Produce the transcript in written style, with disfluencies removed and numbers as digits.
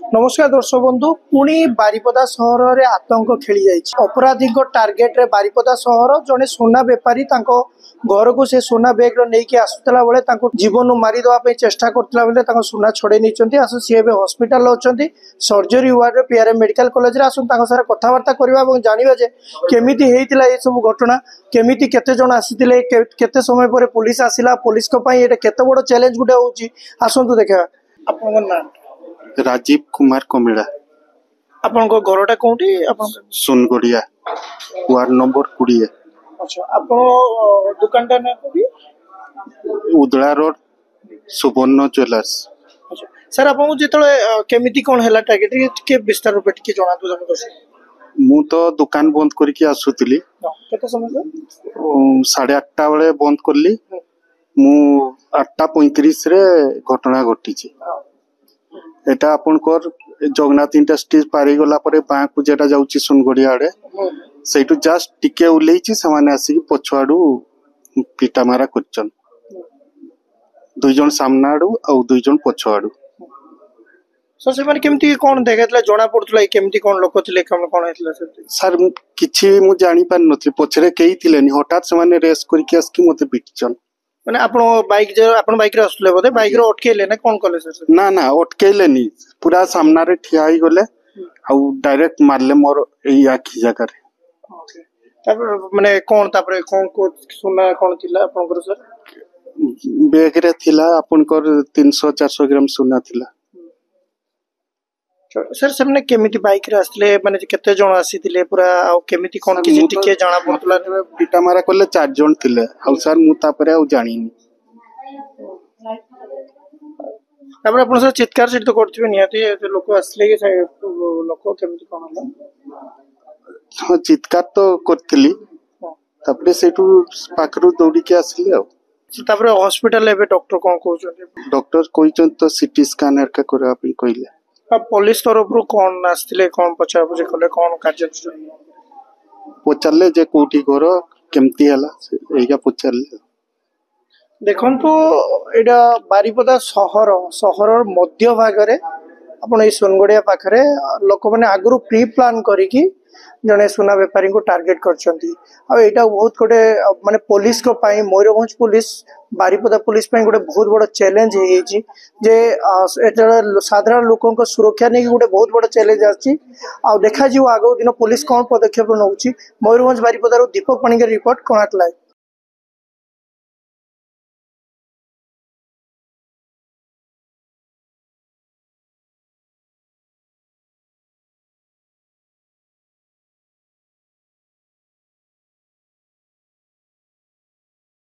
नमस्कार दर्शक बंधु पुणी बारिपदा सहर में आतंक खेली जाइए। अपराधी टार्गेट रे बारिपदा सहर जड़े सोना बेपारी घर को से सोना बेग नहीं आसूला बेले जीवन मारिदेवाई चेष्टा करता बेले सोना छड़े नहीं आस सी हस्पिटाल अच्छा सर्जरी वार्ड में पीआरएम मेडिकल कॉलेज आसन सारे कथबार्ता करवा जाना जे केमी होता ये सब घटना केमी केते जन आसी केते समय पर पुलिस आसला पुलिस केते बड़ चैलेंज गुटे होची आसतु देखा आपन ना राजीव कुमार कमिला आपन घरटा कोठी सोनगड़िया वार्ड नंबर 20। अच्छा आपन दुकानटा ना कोठी उदला रोड सुवर्ण ज्वेलर्स। अच्छा सर आपन जेतले केमिति कोन हैला टार्गेट के विस्तार रूप टिके जणा दो हम दस मु तो दुकान बंद करके आसुतली केते समय 8:30 बेले बंद करली मु 8:35 रे घटना घटी छी। एटा आपनकर जगन्नाथ इंडस्ट्रीज पारी गला परे बाँ को जेटा जाउची सुनगड़िया आड़े सेटू जस्ट टिके उलेइची समाने आसी पछुआडू पिटा मारा करचन दुई जन सामना आडू आ दुई जन पछुआडू। सर से माने केमती कोन देखातला जणा पड़तला केमती कोन लोक थिले कोन हेतला सर किछि मु जानि पार नथि पछरे केही थिलेनी हठात समाने रेस करके आसकी मते पिटचन माने आपन बाइक जे आपन बाइक रे आसले बोदे बाइक रे अटकेले ना कोन कले सर ना ना अटकेले नी पूरा सामना रे ठिया ही गले आ डायरेक्ट मारले मोर एई आखी जगह रे। ओके तापर माने कोन तापर कोन को सोना कोन थिला आपन सर बैग रे थिला आपन 300-400 ग्राम सोना थिला। सर सबने केमिति बाइक रे आसले माने केते जण आसीथिले पूरा आ केमिति कोन किछि टिके जाना पड़तला पिटा मारा करले 4 जण थिले आ सर मु तापरे आ जानिनी तापर अपन सर चित्कार सिट तो करथिबे नियाती लोक आसले के लोक केमिति कोन होला हां चित्कार तो करथिली तापरे सेटू पाखरु दौड़ी के आसले आ तापर हॉस्पिटल एबे डॉक्टर कोन कहउछन डॉक्टर कहिचन तो सीटी स्कैनर का करबा पे कहिला। पुलिस तरफ रु कौन आसथिले कौन पछा पछे कले कौन कार्य पचारले जे कोठी घर केमती हला एगा पचारले देखन तो एडा बारिपदा सहर मध्य भाग रे आपण ए सोनगड़िया पाखरे लोक माने आगरु प्री प्लान करिकी जने सोना व्यापारी को टार्गेट करछंती आ एटा बहुत गोटे माने पुलिस को पाई मयूरभंज पुलिस बारिपदा पुलिस पाई गोटे बहुत बड़ चैलेंज हे जे एटा साधारण लोकों को सुरक्षा नै गोटे बहुत बड़ चैलेंज आछि आ देखा जिवो आगो दिन पुलिस कोन पदक्षेप नउछि। मयूरभंज बारिपदा रो दीपक पाणिकर रिपोर्ट कोणाटला।